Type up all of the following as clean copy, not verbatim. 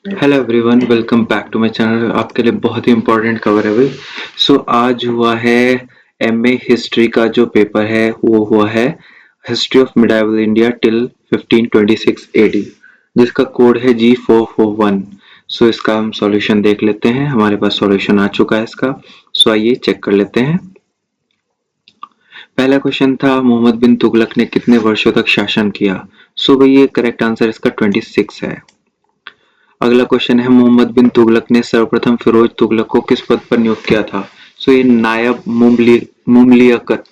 Hello everyone, welcome back to my channel. आपके लिए बहुत ही इम्पोर्टेंट खबर है भाई। आज हुआ है एमए हिस्ट्री का जो पेपर है वो हुआ है history of medieval India till 1526 AD, जिसका कोड है G441। इसका हम सॉल्यूशन देख लेते हैं। हमारे पास सॉल्यूशन आ चुका है इसका। आइए चेक कर लेते हैं। पहला क्वेश्चन था मोहम्मद बिन तुगलक ने कितने वर्षों तक शासन किया। भाई ये करेक्ट आंसर इसका 26 है। अगला क्वेश्चन है मोहम्मद बिन तुगलक ने सर्वप्रथम फिरोज तुगलक को किस पद पर नियुक्त किया था। ये नायब मुमलिकत।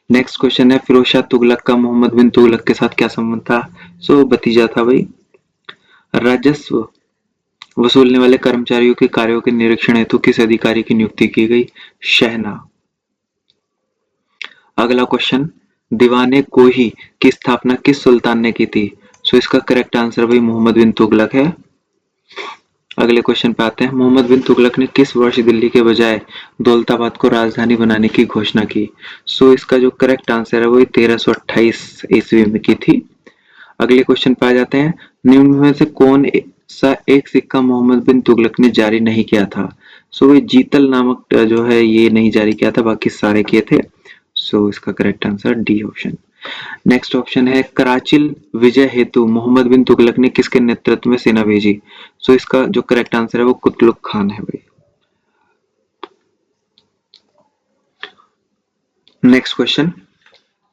नेक्स्ट क्वेश्चन है फिरोज शाह तुगलक का मोहम्मद बिन तुगलक के साथ क्या संबंध था। भतीजा था भाई। राजस्व वसूलने वाले कर्मचारियों के कार्यों के निरीक्षण हेतु किस अधिकारी की नियुक्ति की गई। शहना। अगला क्वेश्चन दीवाने कोही की स्थापना किस सुल्तान ने की थी। इसका करेक्ट आंसर भाई मोहम्मद बिन तुगलक है। अगले क्वेश्चन पे आते हैं। मोहम्मद बिन तुगलक ने किस वर्ष दिल्ली के बजाय दौलताबाद को राजधानी बनाने की घोषणा की। इसका जो करेक्ट आंसर है वो 1328 ईस्वी में की थी। अगले क्वेश्चन पे आ जाते हैं। निम्न में से कौन सा एक सिक्का मोहम्मद बिन तुगलक ने जारी नहीं किया था। ये जीतल नामक जो है ये नहीं जारी किया था, बाकी सारे किए थे। इसका correct answer D option. Next option है कराचिल विजय हेतु मोहम्मद बिन तुगलक ने किसके नेतृत्व में सेना भेजी। इसका जो करेक्ट आंसर है वो कुतलुक खान है भाई। नेक्स्ट क्वेश्चन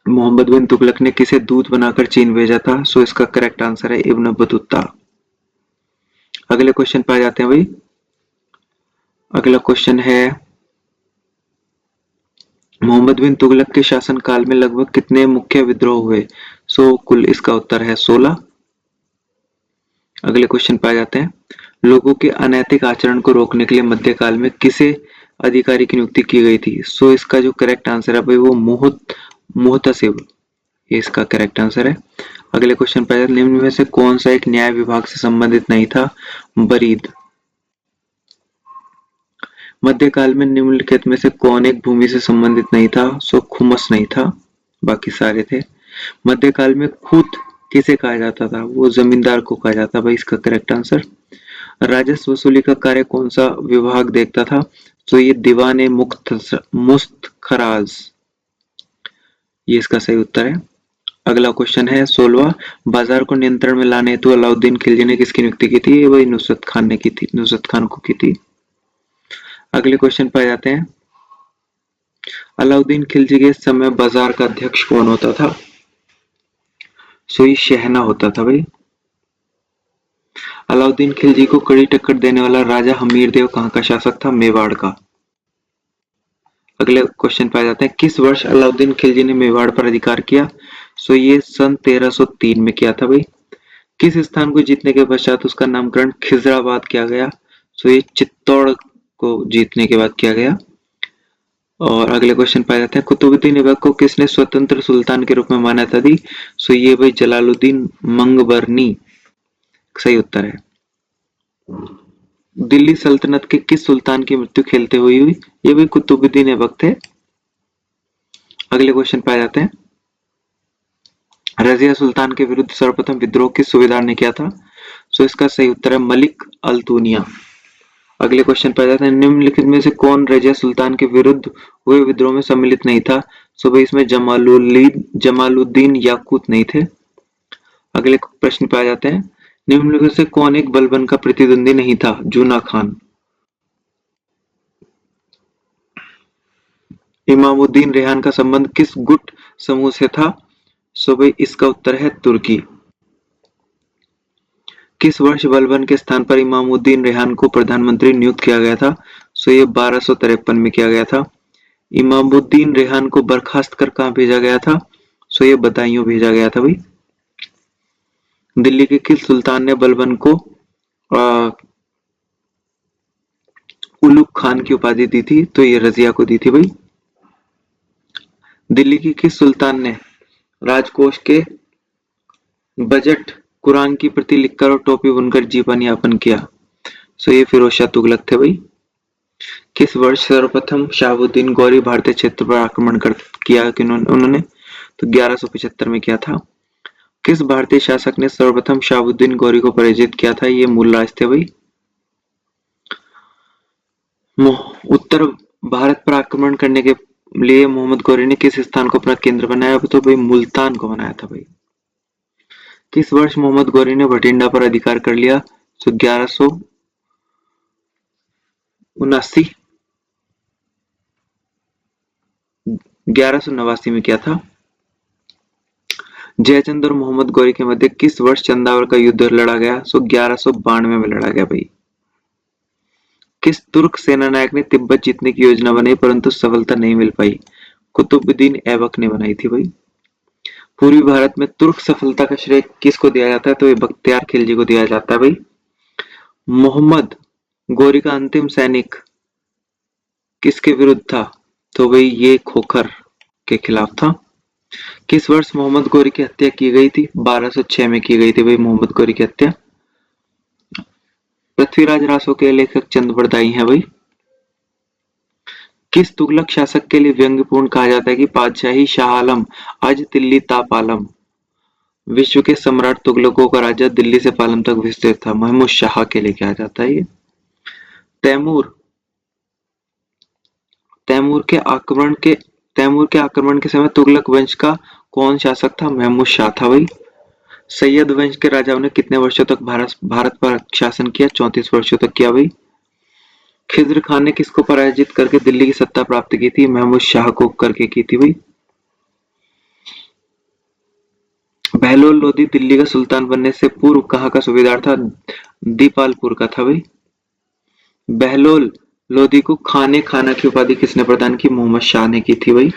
मोहम्मद बिन तुगलक ने किसे दूत बनाकर चीन भेजा था। इसका करेक्ट आंसर है इब्न बतूता। अगले क्वेश्चन पे आ जाते हैं भाई। अगला क्वेश्चन है मोहम्मद बिन तुगलक के शासनकाल में लगभग कितने मुख्य विद्रोह हुए। कुल इसका उत्तर है 16। अगले क्वेश्चन पे आ जाते हैं। लोगों के अनैतिक आचरण को रोकने के लिए मध्यकाल में किसे अधिकारी की नियुक्ति की गई थी। इसका जो करेक्ट आंसर है भाई वो मुहतसिब, ये इसका करेक्ट आंसर है। अगले क्वेश्चन पे निम्न में से कौन सा एक न्याय विभाग से संबंधित नहीं था। बरीद। मध्यकाल में निम्नलिखित में से कौन एक भूमि से संबंधित नहीं था। खुमस नहीं था, बाकी सारे थे। मध्यकाल में खूत किसे कहा जाता था। वो जमींदार को कहा जाता भाई, इसका करेक्ट आंसर। राजस्व वसूली का कार्य कौन सा विभाग देखता था। ये दीवान मुस्तखराज, ये इसका सही उत्तर है। अगला क्वेश्चन है 16वां। बाजार को नियंत्रण में लाने हेतु अलाउद्दीन खिलजी ने किसकी नियुक्ति की थी। ये वही नुसरत खान ने की थी, नुसरत खान को की थी। अगले क्वेश्चन पर जाते हैं। अलाउद्दीन खिलजी के समय बाजार का अध्यक्ष कौन होता था। ये शहना होता था भाई। अलाउद्दीन खिलजी को कड़ी टक्कर देने वाला राजा हमीर देव कहाँ का शासक था। मेवाड़ का। अगले क्वेश्चन पे आ जाते हैं। किस वर्ष अलाउद्दीन खिलजी ने मेवाड़ पर अधिकार किया। ये सन 1303 में किया था भाई। किस स्थान को जीतने के पश्चात उसका नामकरण खिजराबाद किया गया। ये चित्तौड़ को जीतने के बाद किया गया। और अगले क्वेश्चन पे आ जाते हैं। कुतुबुद्दीन ऐबक को किसने स्वतंत्र सुल्तान के रूप में मान्यता दी। ये भाई जलालुद्दीन मंगबरनी सही उत्तर है। दिल्ली सल्तनत के किस सुल्तान की मृत्यु खेलते हुई हुई। ये भी कुतुबुद्दीन ऐबक थे। अगले क्वेश्चन पे आ जाते हैं। रजिया सुल्तान के विरुद्ध सर्वप्रथम विद्रोह किस सूबेदार ने किया था। इसका सही उत्तर है मलिक अल्तुनिया। अगले क्वेश्चन पे आ जाते हैं। निम्नलिखित में से कौन रजिया सुल्तान के विरुद्ध हुए विद्रोह में सम्मिलित नहीं था। भाई इसमें जमालुद्दीन याकूत नहीं थे। अगले प्रश्न पे आ जाते हैं। निम्नलिखित से कौन एक बलबन का प्रतिद्वंदी नहीं था। जूना खान। इमामुद्दीन रेहान का संबंध किस गुट समूह से था। भाई इसका उत्तर है तुर्की। किस वर्ष बलबन के स्थान पर इमामुद्दीन रेहान को प्रधानमंत्री नियुक्त किया गया था। ये 1253 में किया गया था। इमामुद्दीन रेहान को बर्खास्त कर कहाँ भेजा गया था। ये बदायूं भेजा गया था भाई। दिल्ली के किस सुल्तान ने बलबन को उलुग खान की उपाधि दी थी। ये रजिया को दी थी भाई। दिल्ली के किस सुल्तान ने राजकोष के बजट कुरान की प्रति लिखकर और टोपी बुनकर जीवन यापन किया। ये फिरोज शाह तुगलक थे भाई। किस वर्ष सर्वप्रथम शहाबुद्दीन गौरी भारतीय क्षेत्र पर आक्रमण किया उन्होंने। 1175 में किया था। किस भारतीय शासक ने सर्वप्रथम शहाबुद्दीन गौरी को पराजित किया था? ये मूल राज थे भाई। उत्तर भारत पर आक्रमण करने के लिए मोहम्मद गौरी ने किस स्थान को अपना केंद्र बनाया? तो भाई मुल्तान को बनाया था भाई। किस वर्ष मोहम्मद गौरी ने भटिंडा पर अधिकार कर लिया? तो 1189 में किया था। जयचंद और मोहम्मद गौरी के मध्य किस वर्ष चंदावर का युद्ध लड़ा गया? 1192 में लड़ा गया भाई। किस तुर्क सेना नायक ने तिब्बत जीतने की योजना बनाई परंतु सफलता नहीं मिल पाई? कुतुबुद्दीन ऐबक ने बनाई थी भाई। पूर्वी भारत में तुर्क सफलता का श्रेय किसको दिया जाता है? तो ये बख्तियार खिलजी को दिया जाता है भाई। मोहम्मद गौरी का अंतिम सैनिक किसके विरुद्ध था? तो भाई ये खोखर के खिलाफ था। किस वर्ष मोहम्मद गौरी की हत्या की गई थी? 1206 में की गई थी भाई मोहम्मद गौरी की हत्या। पृथ्वीराज रासो के लेखक चंद बरदाई हैं भाई। किस तुगलक शासक के लिए व्यंग्यपूर्ण कहा जाता है कि पातशाही शाह आलम आज दिल्ली ता पालम? विश्व के सम्राट तुगलकों का राज्य दिल्ली से पालम तक विस्तृत था। महमूद शाह के लिए कहा जाता है ये। तैमूर तैमूर के आक्रमण के समय तुगलक वंश का कौन शासक था? महमूद शाह था भाई। सैयद वंश के राजाओं ने कितने वर्षों तक भारत पर शासन किया? 34 वर्षों तक किया भाई। खिज्र खान ने किसको पराजित करके दिल्ली की सत्ता प्राप्त की थी? महमूद शाह को करके की थी भाई। बहलोल लोधी दिल्ली का सुल्तान बनने से पूर्व कहाँ का सूबेदार था? दीपालपुर का था भाई। बहलोल लोधी को खाने खाना की उपाधि किसने प्रदान की? मोहम्मद शाह ने की थी भाई।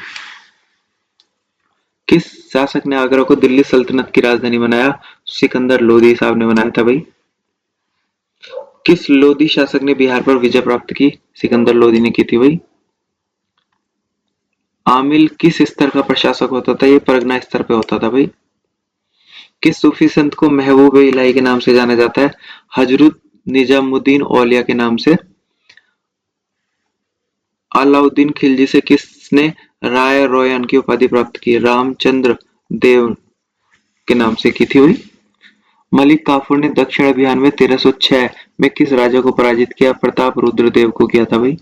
किस शासक ने आगरा को दिल्ली सल्तनत की राजधानी बनाया? सिकंदर लोधी साहब ने बनाया था भाई। किस लोधी शासक ने बिहार पर विजय प्राप्त की? सिकंदर लोधी ने की थी भाई। आमिल किस स्तर का प्रशासक होता था? ये परगना स्तर पे होता था भाई। किस सूफी संत को महबूब इलाही के नाम से जाना जाता है? हजरत निजामुद्दीन औलिया के नाम से। अलाउद्दीन खिलजी से किसने राय रोयन की उपाधि प्राप्त की? रामचंद्र देव के नाम से की थी भाई। मलिक काफूर ने दक्षिण अभियान में 1306 में किस राजा को पराजित किया? प्रताप रुद्रदेव को किया था भाई।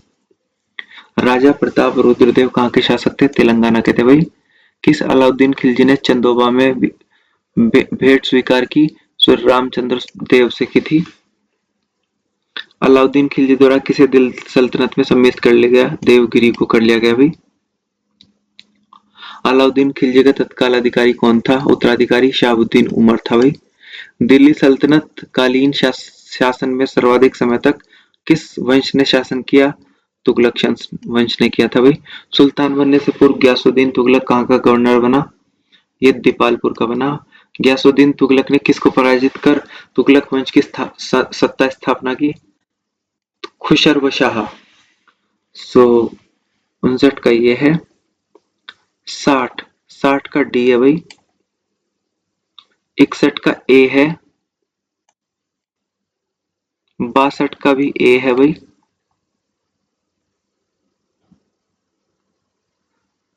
राजा प्रताप रुद्रदेव कहाँ के शासक थे? तेलंगाना के थे भाई। किस अलाउद्दीन खिलजी ने चंदोबा में भेंट स्वीकार की? सो रामचंद्र देव से की थी। अलाउद्दीन खिलजी द्वारा किसे दिल्ली सल्तनत में सम्मिलित कर लिया गया? देवगिरी को कर लिया गया भाई। अलाउद्दीन खिलजी का तत्काल अधिकारी कौन था? उत्तराधिकारी शहाबुद्दीन उमर था भाई। दिल्ली सल्तनत कालीन शासन में सर्वाधिक समय तक किस वंश ने शासन किया? तुगलक वंश ने किया था भाई। सुल्तान बनने से पूर्व गयासुद्दीन तुगलक कहाँ का गवर्नर बना? ये दीपालपुर का बना। गयासुद्दीन तुगलक ने किसको पराजित कर तुगलक वंश की सत्ता स्थापना की? खुशरव शाह। सो 59 का ये है। 60 का डी है भाई। 61 का ए है। 62 का भी ए है भाई।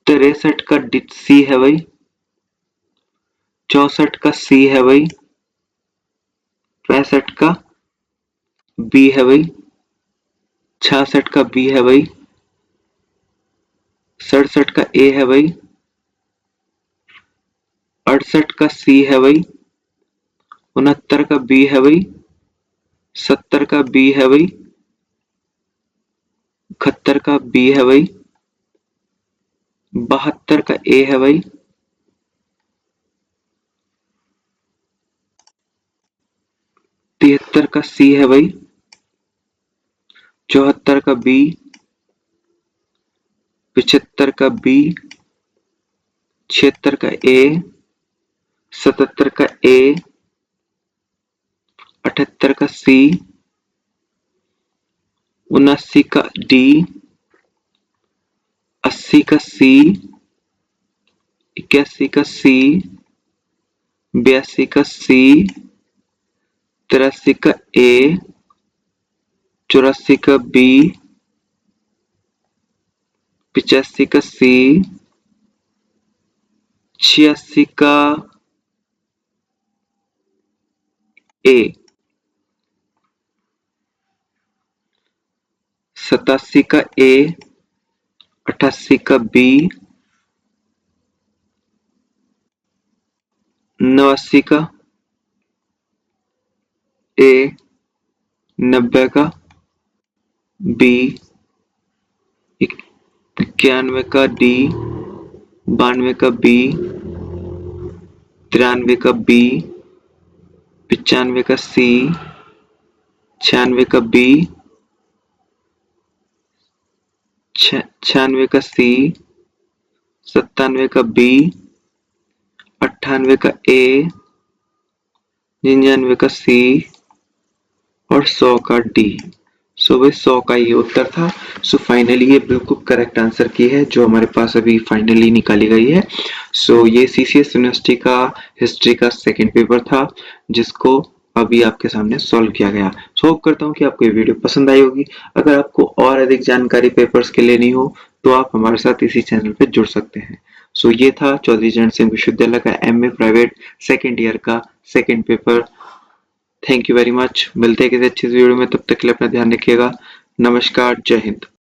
63 का सी है भाई। 64 का सी है भाई। 65 का बी है भाई। 66 का बी है भाई। 67 का ए है भाई। 68 का सी है भाई। 69 का बी है भाई। 70 का बी है भाई। 71 का बी है भाई। 72 का ए है भाई। 73 का सी है भाई। 74 का बी। 75 का बी। 76 का ए। 77 का ए। 78 का सी। 79 का डी। 80 का सी। 81 का सी। 82 का सी। 83 का ए। 84 का बी। 85 का सी। 86 का ए, 87 का ए, 88 का बी, 89 का ए, 90 का बी, 91 का डी, 92 का बी, 93 का बी, 95 का सी, 96 का बी, 96 का सी, 97 का बी, 98 का ए, 99 का सी और 100 का डी। सो भाई 100 का ये उत्तर था। सो फाइनली ये बिल्कुल करेक्ट आंसर की है जो हमारे पास अभी फाइनली निकाली गई है। सो ये सीसीएस यूनिवर्सिटी का हिस्ट्री का सेकंड पेपर था जिसको अभी आपके सामने सॉल्व किया गया। सो होप करता हूँ कि आपको ये वीडियो पसंद आई होगी। अगर आपको और अधिक जानकारी पेपर्स के लेनी हो तो आप हमारे साथ इसी चैनल पे जुड़ सकते हैं। सो ये था चौधरी चरण सिंह विश्वविद्यालय का एमए प्राइवेट सेकेंड ईयर का second paper. Thank you very much. मिलते हैं किसी अच्छी वीडियो में, तब तक के लिए अपना ध्यान रखिएगा। नमस्कार, जय हिंद।